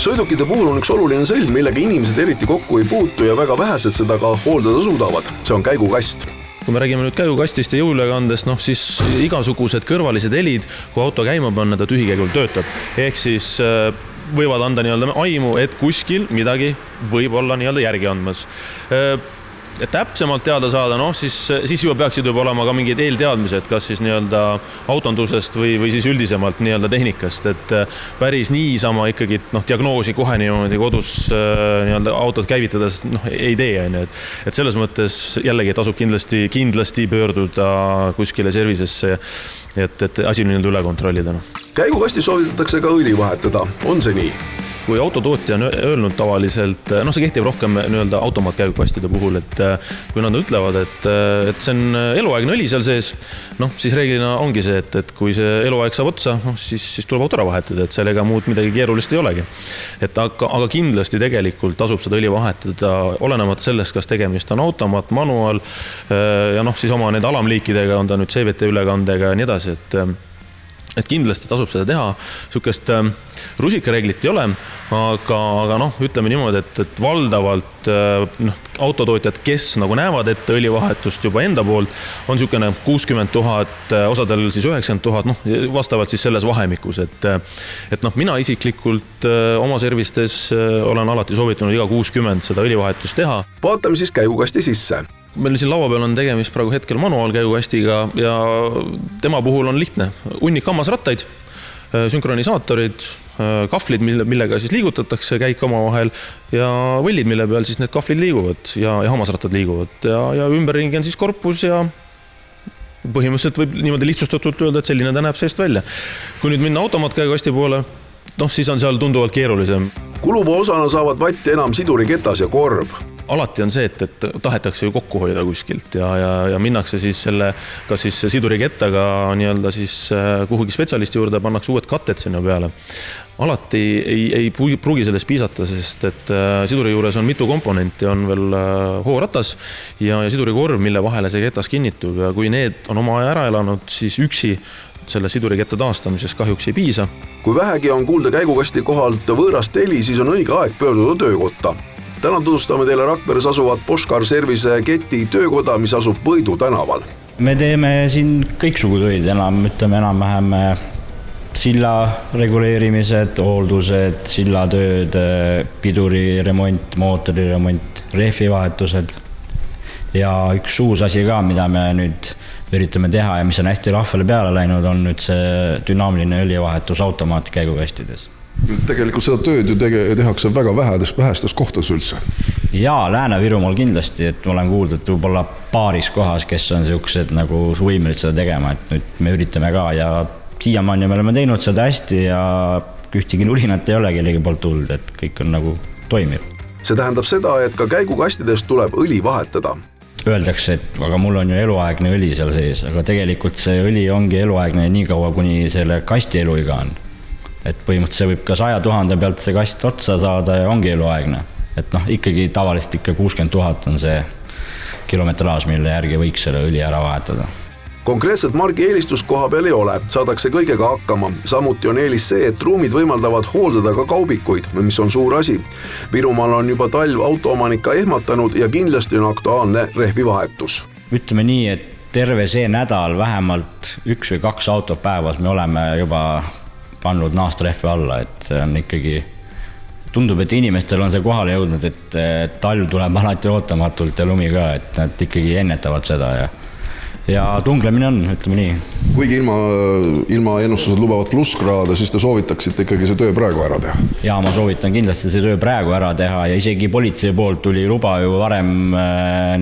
Sõidukite puhul on üks oluline sõlm, millega inimesed eriti kokku ei puutu ja väga vähesed seda ka hooldada suudavad. See on käigukast. Kui me räägime nüüd käigukastist ja jõuülekandest, siis igasugused kõrvalised helid, kui auto käima panna, ta tühikäigul töötab. Ehk siis võivad anda aimu, et kuskil midagi võib olla järgi andmas. Et täpsemalt teada saada, siis juba peaksid juba olema ka mingid eelteadmised, kas siis autondusest või siis üldisemalt tehnikast, et päris niisama ikkagi diagnoosi kohe niimoodi kodus autot käivitades ei tee. Et selles mõttes jällegi tasub kindlasti pöörduda kuskile servisesse, et asi üle kontrollida. Käigukasti soovitatakse ka õli vahetada, on see nii? Kui autotootja on öelnud tavaliselt, see kehtib rohkem automaatkäigukastide puhul, et kui nad ütlevad, et see on eluaegne õli seal sees, siis reeglina ongi see, et kui see eluaeg saab otsa, siis tuleb auto ära vahetada, et sellega muud midagi keerulist ei olegi. Aga kindlasti tegelikult tasub seda õli vahetada, olenemata sellest, kas tegemist on automaat, manuaal ja siis oma need alamliikidega, on ta nüüd CVT ülekandega ja nii edasi, et kindlasti tasub seda teha. Sükest rusikareeglit ei ole, aga ütleme niimoodi, et valdavalt autotootjad, kes näevad ette õlivahetust juba enda poolt, on sükene 60 000, osadel siis 90 000, vastavalt siis selles vahemikus. Et mina isiklikult oma servistes olen alati soovitunud iga 60 seda õlivahetust teha. Vaatame siis käigukasti sisse. Meil siin laua peal on tegemist praegu hetkel manuaalkäigukastiga ja tema puhul on lihtne. Hunnik hammasrattaid, sünkronisaatorid, kahvlid, millega siis liigutatakse käik oma vahel ja võllid, mille peal siis need kahvlid liiguvad ja hammasrattad liiguvad ja ümberringi on siis korpus ja põhimõtteliselt võib niimoodi lihtsustatult öelda, et selline ta näeb seest välja. Kui nüüd minna automaatkäigukasti poole, siis on seal tunduvalt keerulisem. Kuluva osana saavad vatti enam siduriketas ja korv. Alati on see, et tahetakse ju kokku hoida kuskilt ja minnakse siis selle, kas siis sidurikettaga siis kuhugi spetsialisti juurde pannakse uued katted sinna peale. Alati ei pruugi sellest piisata, sest et siduri juures on mitu komponenti, on veel hooratas ja sidurikorv, mille vahele see ketas kinnitub ja kui need on oma aja ära elanud, siis üksi selle siduriketta taastamisest kahjuks ei piisa. Kui vähegi on kuulda käigukasti kohalt võõrast heli, siis on õige aeg pöörduda töökotta. Täna tutvustame teile Rakveres asuvat Bosch Service keti töökoda, mis asub Võidu tänaval. Me teeme siin kõiksugu töid enam-vähem silla reguleerimised, hooldused, sillatööd, piduri remont, mootori remont, rehvivahetused ja üks uus asi ka, mida me nüüd üritame teha ja mis on hästi rahvale peale läinud, on nüüd see dünaamiline õlivahetus automaatkäigukastides. Tegelikult seda tööd ju tehakse väga vähestes kohtades üldse. Jaa, Lääne-Virumaal kindlasti, et ma olen kuulnud, et võib-olla paaris kohas, kes on sellised võimelised seda tegema, et nüüd me üritame ka ja siiamaani me oleme teinud seda hästi ja ühtegi nurinat ei ole kellegi poolt tulnud, et kõik on toimib. See tähendab seda, et ka käigukastidest tuleb õli vahetada. Öeldakse, et aga mul on ju eluaegne õli seal sees, aga tegelikult see õli ongi eluaegne nii kaua, kuni selle kasti eluiga on. Et põhimõtteliselt see võib ka 100 000 pealt see kast otsa saada ja ongi eluaegne. Et ikkagi tavaliselt 60 000 on see kilometraaž, mille järgi võiks selle õli ära vahetada. Konkreetselt margi eelistus koha peal ei ole, saadakse kõigega hakkama. Samuti on eelis see, et ruumid võimaldavad hooldada ka kaubikuid, mis on suur asi. Virumaal on juba talv autoomanika ehmatanud ja kindlasti on aktuaalne rehvivahetus. Ütleme nii, et terve see nädal vähemalt 1 või 2 autot päevas me oleme juba pannud naastrehvi alla, et see on ikkagi, tundub, et inimestel on see kohale jõudnud, et talv tuleb alati ootamatult ja lumi ka, et nad ikkagi ennetavad seda ja tunglemine on, ütleme nii. Kuigi ilma ennustused lubavad plusskraade, siis te soovitaksite ikkagi see töö praegu ära teha? Jaa, ma soovitan kindlasti see töö praegu ära teha ja isegi politsei poolt tuli luba ju varem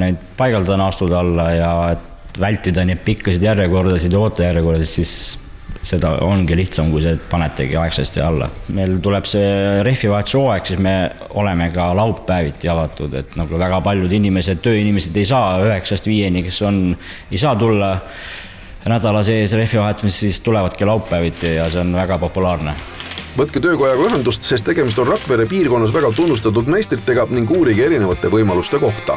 neid paigaldada astuda alla ja et vältida neid pikkasid järjekordasid ja ootejärjekordasid, siis seda ongi lihtsam, kui see panetegi aegsasti alla. Meil tuleb see rehvivahetuse hooaeg, siis me oleme ka laupäeviti avatud, et väga paljud tööinimesed ei saa 9-5, kes ei saa tulla nädala sees rehvivahetamist, siis tulevadki laupäeviti ja see on väga populaarne. Võtke töökojaga ühendust, sest tegemist on Rakvere piirkonnas väga tunnustatud meistritega ning uurige erinevate võimaluste kohta.